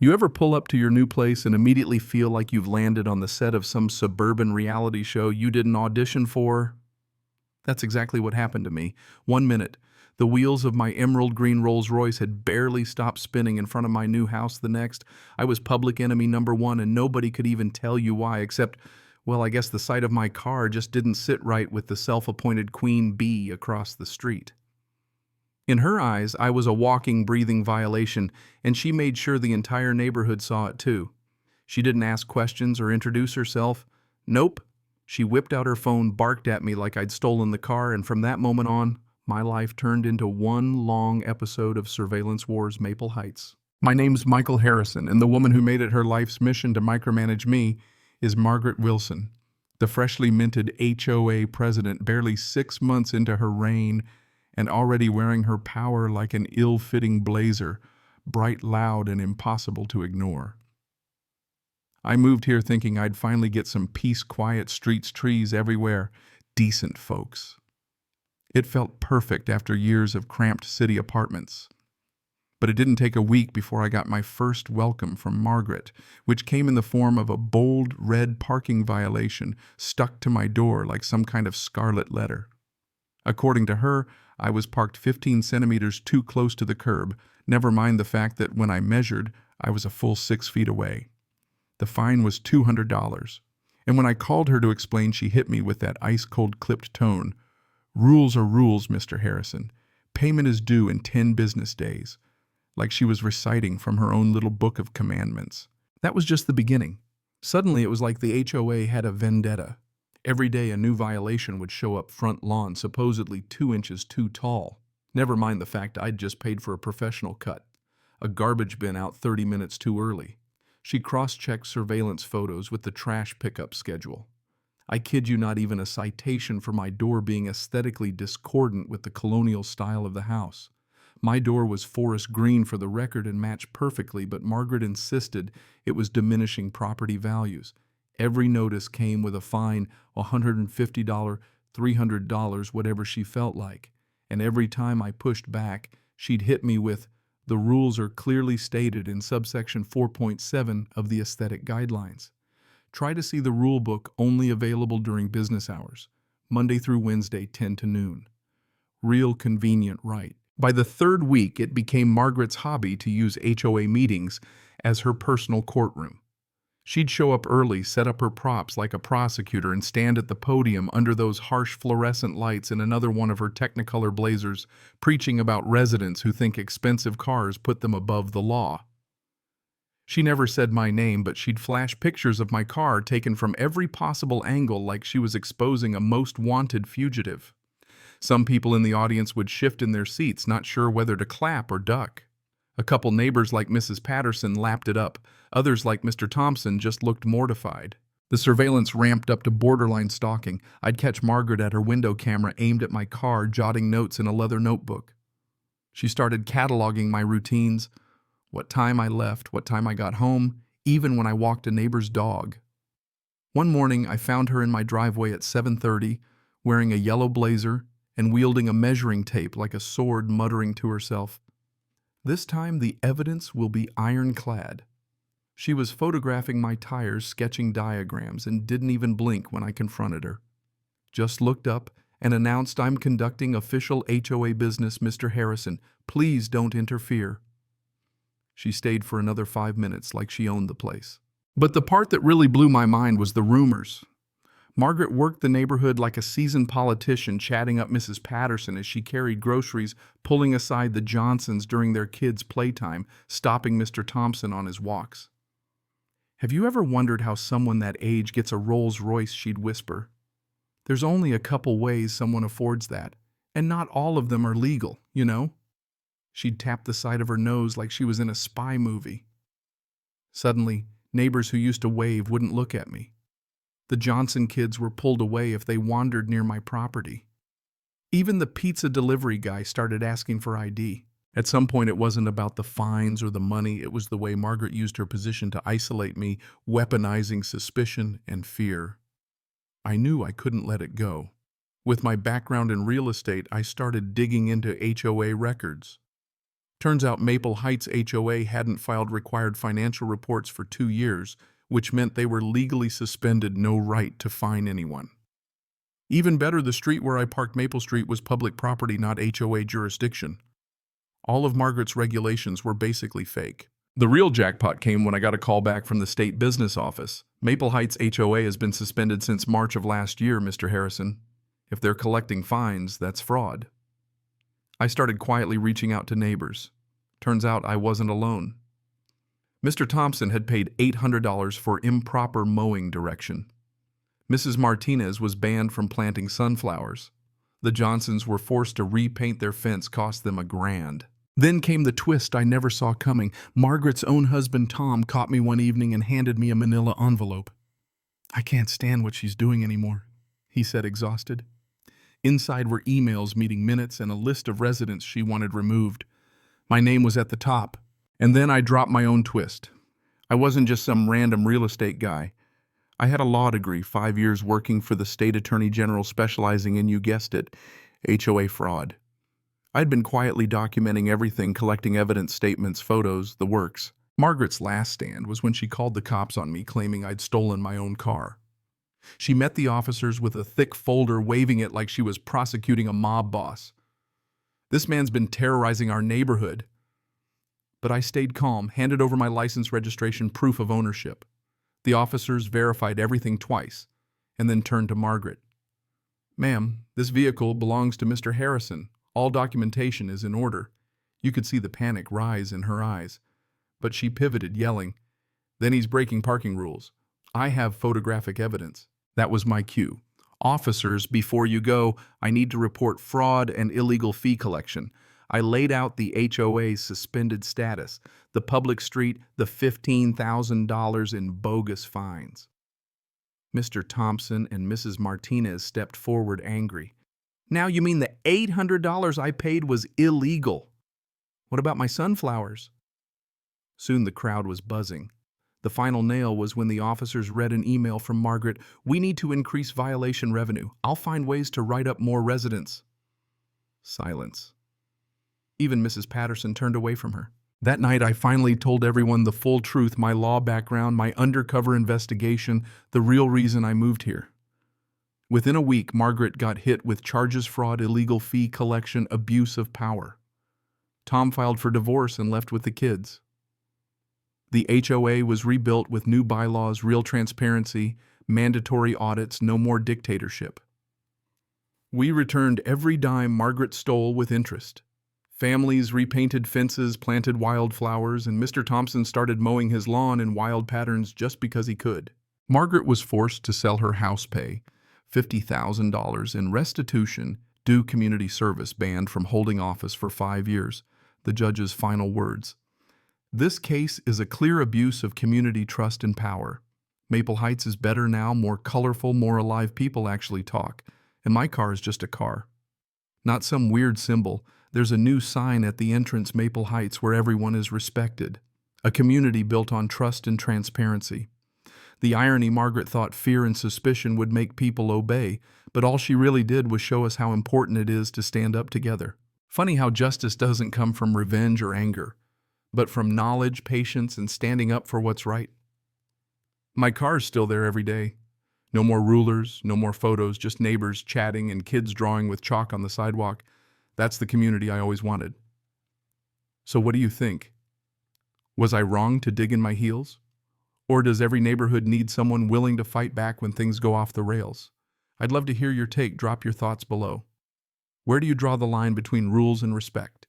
You ever pull up to your new place and immediately feel like you've landed on the set of some suburban reality show you didn't audition for? That's exactly what happened to me. 1 minute, the wheels of my emerald green Rolls Royce had barely stopped spinning in front of my new house. The next, I was public enemy number one, and nobody could even tell you why, except, well, I guess the sight of my car just didn't sit right with the self-appointed queen bee across the street. In her eyes, I was a walking, breathing violation, and she made sure the entire neighborhood saw it too. She didn't ask questions or introduce herself. Nope. She whipped out her phone, barked at me like I'd stolen the car, and from that moment on, my life turned into one long episode of Surveillance Wars Maple Heights. My name's Michael Harrison, and the woman who made it her life's mission to micromanage me is Margaret Wilson, the freshly minted HOA president, barely 6 months into her reign, and already wearing her power like an ill-fitting blazer, bright, loud, and impossible to ignore. I moved here thinking I'd finally get some peace, quiet streets, trees everywhere, decent folks. It felt perfect after years of cramped city apartments. But it didn't take a week before I got my first welcome from Margaret, which came in the form of a bold red parking violation stuck to my door like some kind of scarlet letter. According to her, I was parked 15 centimeters too close to the curb, never mind the fact that when I measured, I was a full 6 feet away. The fine was $200, and when I called her to explain, she hit me with that ice-cold clipped tone. "Rules are rules, Mr. Harrison. Payment is due in 10 business days," like she was reciting from her own little book of commandments. That was just the beginning. Suddenly, it was like the HOA had a vendetta. Every day a new violation would show up front lawn, supposedly 2 inches too tall. Never mind the fact I'd just paid for a professional cut. A garbage bin out 30 minutes too early. She cross-checked surveillance photos with the trash pickup schedule. I kid you not, even a citation for my door being aesthetically discordant with the colonial style of the house. My door was forest green for the record and matched perfectly, but Margaret insisted it was diminishing property values. Every notice came with a fine, $150, $300, whatever she felt like. And every time I pushed back, she'd hit me with, "The rules are clearly stated in subsection 4.7 of the aesthetic guidelines. Try to see the rule book, only available during business hours, Monday through Wednesday, 10 to noon. Real convenient, right?" By the third week, it became Margaret's hobby to use HOA meetings as her personal courtroom. She'd show up early, set up her props like a prosecutor, and stand at the podium under those harsh fluorescent lights in another one of her Technicolor blazers, preaching about residents who think expensive cars put them above the law. She never said my name, but she'd flash pictures of my car taken from every possible angle like she was exposing a most wanted fugitive. Some people in the audience would shift in their seats, not sure whether to clap or duck. A couple neighbors like Mrs. Patterson lapped it up. Others like Mr. Thompson just looked mortified. The surveillance ramped up to borderline stalking. I'd catch Margaret at her window camera aimed at my car, jotting notes in a leather notebook. She started cataloging my routines, what time I left, what time I got home, even when I walked a neighbor's dog. One morning, I found her in my driveway at 7:30, wearing a yellow blazer and wielding a measuring tape like a sword, muttering to herself, "This time the evidence will be ironclad." She was photographing my tires, sketching diagrams, and didn't even blink when I confronted her. Just looked up and announced, "I'm conducting official HOA business, Mr. Harrison. Please don't interfere." She stayed for another 5 minutes like she owned the place. But the part that really blew my mind was the rumors. Margaret worked the neighborhood like a seasoned politician, chatting up Mrs. Patterson as she carried groceries, pulling aside the Johnsons during their kids' playtime, stopping Mr. Thompson on his walks. "Have you ever wondered how someone that age gets a Rolls Royce?" she'd whisper. "There's only a couple ways someone affords that, and not all of them are legal, you know?" She'd tap the side of her nose like she was in a spy movie. Suddenly, neighbors who used to wave wouldn't look at me. The Johnson kids were pulled away if they wandered near my property. Even the pizza delivery guy started asking for ID. At some point, it wasn't about the fines or the money. It was the way Margaret used her position to isolate me, weaponizing suspicion and fear. I knew I couldn't let it go. With my background in real estate, I started digging into HOA records. Turns out Maple Heights HOA hadn't filed required financial reports for 2 years, which meant they were legally suspended, no right to fine anyone. Even better, the street where I parked Maple Street was public property, not HOA jurisdiction. All of Margaret's regulations were basically fake. The real jackpot came when I got a call back from the state business office. Maple Heights HOA has been suspended since March of last year, Mr. Harrison. If they're collecting fines, that's fraud. I started quietly reaching out to neighbors. Turns out I wasn't alone. Mr. Thompson had paid $800 for improper mowing direction. Mrs. Martinez was banned from planting sunflowers. The Johnsons were forced to repaint their fence, cost them $1,000. Then came the twist I never saw coming. Margaret's own husband, Tom, caught me one evening and handed me a manila envelope. "I can't stand what she's doing anymore," he said, exhausted. Inside were emails, meeting minutes, and a list of residents she wanted removed. My name was at the top. And then I dropped my own twist. I wasn't just some random real estate guy. I had a law degree, 5 years working for the state attorney general, specializing in, you guessed it, HOA fraud. I'd been quietly documenting everything, collecting evidence, statements, photos, the works. Margaret's last stand was when she called the cops on me, claiming I'd stolen my own car. She met the officers with a thick folder, waving it like she was prosecuting a mob boss. "This man's been terrorizing our neighborhood." But I stayed calm, handed over my license, registration, proof of ownership. The officers verified everything twice, and then turned to Margaret. "Ma'am, this vehicle belongs to Mr. Harrison. All documentation is in order." You could see the panic rise in her eyes. But she pivoted, yelling, "Then he's breaking parking rules. I have photographic evidence." That was my cue. "Officers, before you go, I need to report fraud and illegal fee collection." I laid out the HOA's suspended status, the public street, the $15,000 in bogus fines. Mr. Thompson and Mrs. Martinez stepped forward, angry. "Now you mean the $800 I paid was illegal? What about my sunflowers?" Soon the crowd was buzzing. The final nail was when the officers read an email from Margaret. "We need to increase violation revenue. I'll find ways to write up more residents." Silence. Even Mrs. Patterson turned away from her. That night, I finally told everyone the full truth, my law background, my undercover investigation, the real reason I moved here. Within a week, Margaret got hit with charges: fraud, illegal fee collection, abuse of power. Tom filed for divorce and left with the kids. The HOA was rebuilt with new bylaws, real transparency, mandatory audits, no more dictatorship. We returned every dime Margaret stole with interest. Families repainted fences, planted wildflowers, and Mr. Thompson started mowing his lawn in wild patterns just because he could. Margaret was forced to sell her house, pay $50,000 in restitution, due community service, banned from holding office for 5 years. The judge's final words: "This case is a clear abuse of community trust and power. Maple Heights is better now, more colorful, more alive. People actually talk. And my car is just a car. Not some weird symbol. There's a new sign at the entrance, Maple Heights, where everyone is respected. A community built on trust and transparency." The irony: Margaret thought fear and suspicion would make people obey, but all she really did was show us how important it is to stand up together. Funny how justice doesn't come from revenge or anger, but from knowledge, patience, and standing up for what's right. My car's still there every day. No more rulers, no more photos, just neighbors chatting and kids drawing with chalk on the sidewalk. That's the community I always wanted. So what do you think? Was I wrong to dig in my heels? Or does every neighborhood need someone willing to fight back when things go off the rails? I'd love to hear your take. Drop your thoughts below. Where do you draw the line between rules and respect?